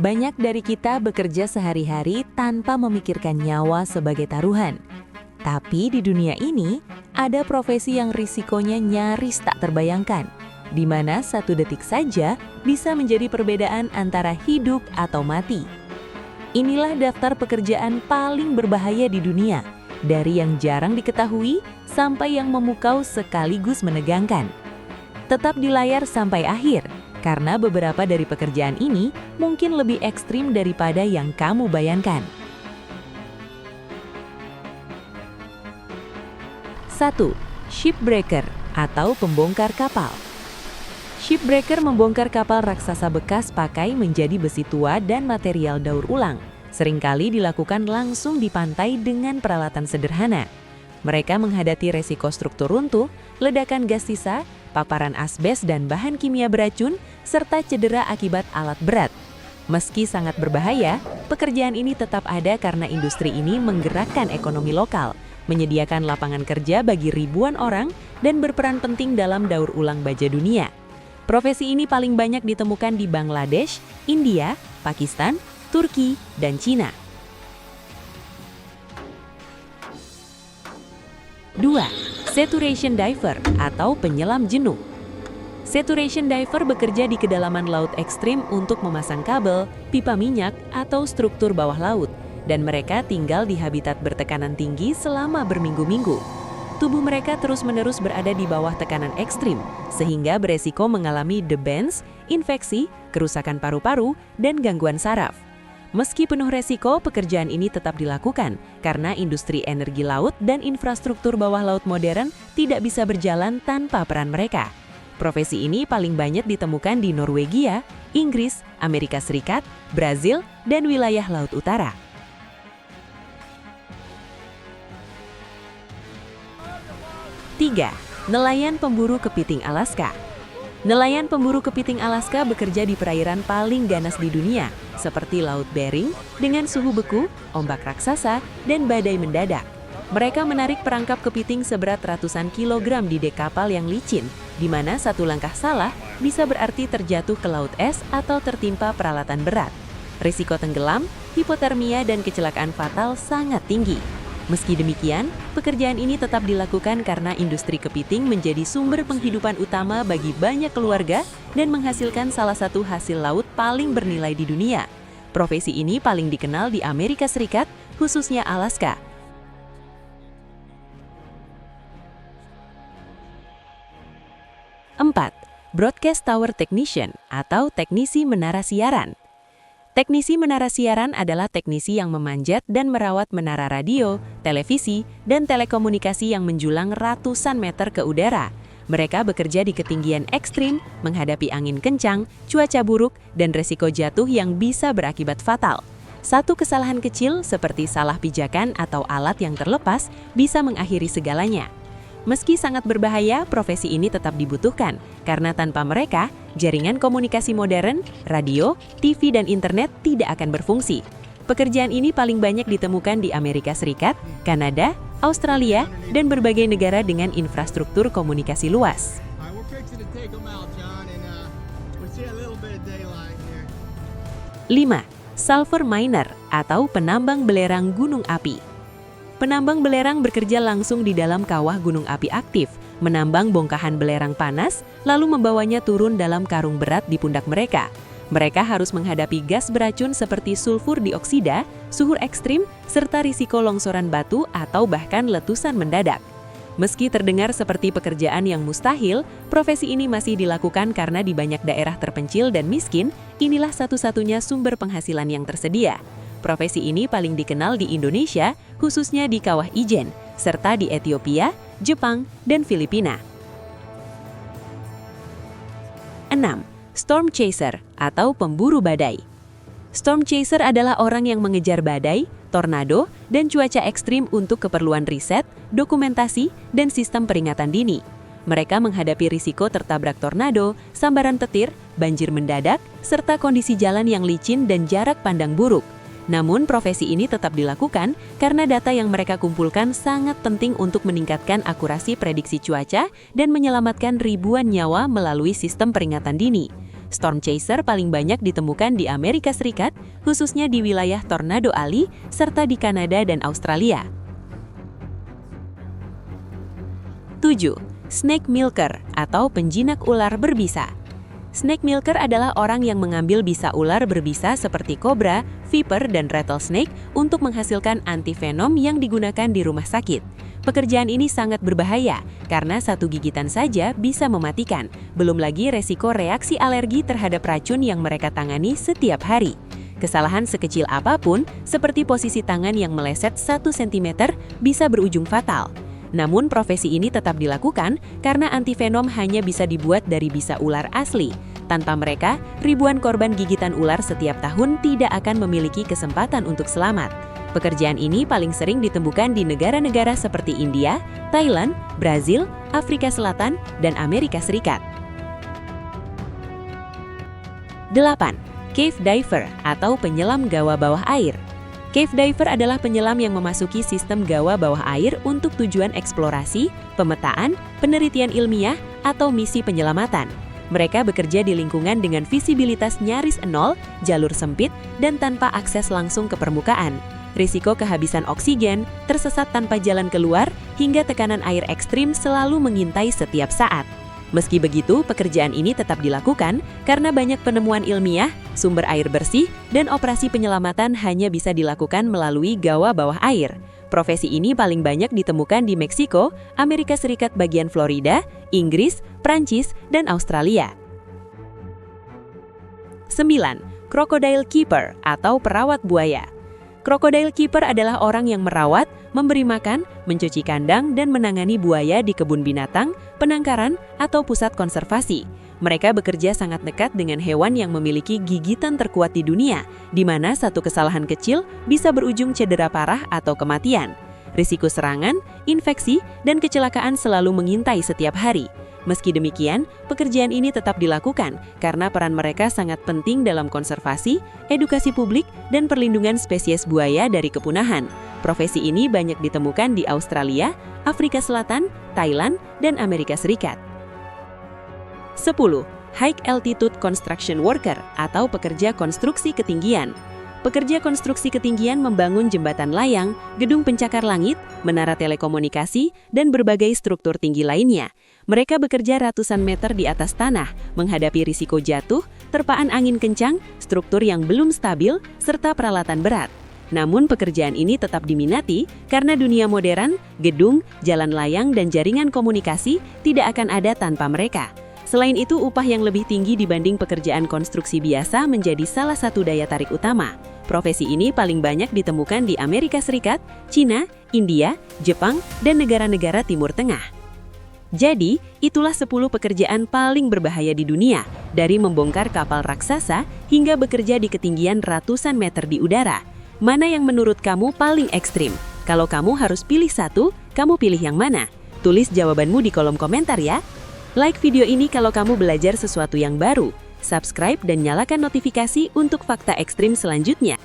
Banyak dari kita bekerja sehari-hari tanpa memikirkan nyawa sebagai taruhan. Tapi di dunia ini, ada profesi yang risikonya nyaris tak terbayangkan, di mana 1 detik saja bisa menjadi perbedaan antara hidup atau mati. Inilah daftar pekerjaan paling berbahaya di dunia, dari yang jarang diketahui sampai yang memukau sekaligus menegangkan. Tetap di layar sampai akhir, karena beberapa dari pekerjaan ini mungkin lebih ekstrim daripada yang kamu bayangkan. 1. Shipbreaker atau pembongkar kapal. Shipbreaker membongkar kapal raksasa bekas pakai menjadi besi tua dan material daur ulang. Seringkali dilakukan langsung di pantai dengan peralatan sederhana. Mereka menghadapi resiko struktur runtuh, ledakan gas sisa, paparan asbes dan bahan kimia beracun, serta cedera akibat alat berat. Meski sangat berbahaya, pekerjaan ini tetap ada karena industri ini menggerakkan ekonomi lokal, menyediakan lapangan kerja bagi ribuan orang, dan berperan penting dalam daur ulang baja dunia. Profesi ini paling banyak ditemukan di Bangladesh, India, Pakistan, Turki, dan Cina. 2. Saturation diver atau penyelam jenuh. Saturation diver bekerja di kedalaman laut ekstrim untuk memasang kabel, pipa minyak, atau struktur bawah laut, dan mereka tinggal di habitat bertekanan tinggi selama berminggu-minggu. Tubuh mereka terus-menerus berada di bawah tekanan ekstrim, sehingga beresiko mengalami debens, infeksi, kerusakan paru-paru, dan gangguan saraf. Meski penuh resiko, pekerjaan ini tetap dilakukan karena industri energi laut dan infrastruktur bawah laut modern tidak bisa berjalan tanpa peran mereka. Profesi ini paling banyak ditemukan di Norwegia, Inggris, Amerika Serikat, Brazil, dan wilayah Laut Utara. 3. Nelayan pemburu kepiting Alaska. Nelayan pemburu kepiting Alaska bekerja di perairan paling ganas di dunia, seperti Laut Bering, dengan suhu beku, ombak raksasa, dan badai mendadak. Mereka menarik perangkap kepiting seberat ratusan kilogram di dek kapal yang licin, di mana satu langkah salah bisa berarti terjatuh ke laut es atau tertimpa peralatan berat. Risiko tenggelam, hipotermia, dan kecelakaan fatal sangat tinggi. Meski demikian, pekerjaan ini tetap dilakukan karena industri kepiting menjadi sumber penghidupan utama bagi banyak keluarga dan menghasilkan salah satu hasil laut paling bernilai di dunia. Profesi ini paling dikenal di Amerika Serikat, khususnya Alaska. 4. Broadcast Tower Technician atau teknisi menara siaran. Teknisi menara siaran adalah teknisi yang memanjat dan merawat menara radio, televisi, dan telekomunikasi yang menjulang ratusan meter ke udara. Mereka bekerja di ketinggian ekstrim, menghadapi angin kencang, cuaca buruk, dan resiko jatuh yang bisa berakibat fatal. Satu kesalahan kecil seperti salah pijakan atau alat yang terlepas bisa mengakhiri segalanya. Meski sangat berbahaya, profesi ini tetap dibutuhkan, karena tanpa mereka, jaringan komunikasi modern, radio, TV, dan internet tidak akan berfungsi. Pekerjaan ini paling banyak ditemukan di Amerika Serikat, Kanada, Australia, dan berbagai negara dengan infrastruktur komunikasi luas. 5. Sulfur miner atau penambang belerang gunung api. Penambang belerang bekerja langsung di dalam kawah gunung api aktif, menambang bongkahan belerang panas, lalu membawanya turun dalam karung berat di pundak mereka. Mereka harus menghadapi gas beracun seperti sulfur dioksida, suhu ekstrim, serta risiko longsoran batu atau bahkan letusan mendadak. Meski terdengar seperti pekerjaan yang mustahil, profesi ini masih dilakukan karena di banyak daerah terpencil dan miskin, inilah satu-satunya sumber penghasilan yang tersedia. Profesi ini paling dikenal di Indonesia, khususnya di Kawah Ijen, serta di Ethiopia, Jepang, dan Filipina. 6. Storm chaser atau pemburu badai. Storm chaser adalah orang yang mengejar badai, tornado, dan cuaca ekstrim untuk keperluan riset, dokumentasi, dan sistem peringatan dini. Mereka menghadapi risiko tertabrak tornado, sambaran petir, banjir mendadak, serta kondisi jalan yang licin dan jarak pandang buruk. Namun, profesi ini tetap dilakukan karena data yang mereka kumpulkan sangat penting untuk meningkatkan akurasi prediksi cuaca dan menyelamatkan ribuan nyawa melalui sistem peringatan dini. Storm Chaser paling banyak ditemukan di Amerika Serikat, khususnya di wilayah Tornado Alley, serta di Kanada dan Australia. 7. Snake milker atau penjinak ular berbisa. Snake milker adalah orang yang mengambil bisa ular berbisa seperti kobra, viper, dan rattlesnake untuk menghasilkan antivenom yang digunakan di rumah sakit. Pekerjaan ini sangat berbahaya karena satu gigitan saja bisa mematikan, belum lagi resiko reaksi alergi terhadap racun yang mereka tangani setiap hari. Kesalahan sekecil apapun, seperti posisi tangan yang meleset 1 cm, bisa berujung fatal. Namun profesi ini tetap dilakukan karena antivenom hanya bisa dibuat dari bisa ular asli. Tanpa mereka, ribuan korban gigitan ular setiap tahun tidak akan memiliki kesempatan untuk selamat. Pekerjaan ini paling sering ditemukan di negara-negara seperti India, Thailand, Brazil, Afrika Selatan, dan Amerika Serikat. 8. Cave diver atau penyelam gawah bawah air. Cave diver adalah penyelam yang memasuki sistem gawah bawah air untuk tujuan eksplorasi, pemetaan, penelitian ilmiah, atau misi penyelamatan. Mereka bekerja di lingkungan dengan visibilitas nyaris nol, jalur sempit, dan tanpa akses langsung ke permukaan. Risiko kehabisan oksigen, tersesat tanpa jalan keluar, hingga tekanan air ekstrim selalu mengintai setiap saat. Meski begitu, pekerjaan ini tetap dilakukan karena banyak penemuan ilmiah, sumber air bersih, dan operasi penyelamatan hanya bisa dilakukan melalui gawah bawah air. Profesi ini paling banyak ditemukan di Meksiko, Amerika Serikat bagian Florida, Inggris, Prancis, dan Australia. 9. Crocodile keeper atau perawat buaya. Crocodile keeper adalah orang yang merawat, memberi makan, mencuci kandang, dan menangani buaya di kebun binatang, penangkaran, atau pusat konservasi. Mereka bekerja sangat dekat dengan hewan yang memiliki gigitan terkuat di dunia, di mana satu kesalahan kecil bisa berujung cedera parah atau kematian. Risiko serangan, infeksi, dan kecelakaan selalu mengintai setiap hari. Meski demikian, pekerjaan ini tetap dilakukan karena peran mereka sangat penting dalam konservasi, edukasi publik, dan perlindungan spesies buaya dari kepunahan. Profesi ini banyak ditemukan di Australia, Afrika Selatan, Thailand, dan Amerika Serikat. 10. High Altitude Construction Worker atau pekerja konstruksi ketinggian. Pekerja konstruksi ketinggian membangun jembatan layang, gedung pencakar langit, menara telekomunikasi, dan berbagai struktur tinggi lainnya. Mereka bekerja ratusan meter di atas tanah, menghadapi risiko jatuh, terpaan angin kencang, struktur yang belum stabil, serta peralatan berat. Namun pekerjaan ini tetap diminati karena dunia modern, gedung, jalan layang, dan jaringan komunikasi tidak akan ada tanpa mereka. Selain itu, upah yang lebih tinggi dibanding pekerjaan konstruksi biasa menjadi salah satu daya tarik utama. Profesi ini paling banyak ditemukan di Amerika Serikat, Cina, India, Jepang, dan negara-negara Timur Tengah. Jadi, itulah 10 pekerjaan paling berbahaya di dunia, dari membongkar kapal raksasa hingga bekerja di ketinggian ratusan meter di udara. Mana yang menurut kamu paling ekstrim? Kalau kamu harus pilih satu, kamu pilih yang mana? Tulis jawabanmu di kolom komentar ya. Like video ini kalau kamu belajar sesuatu yang baru. Subscribe dan nyalakan notifikasi untuk fakta ekstrim selanjutnya.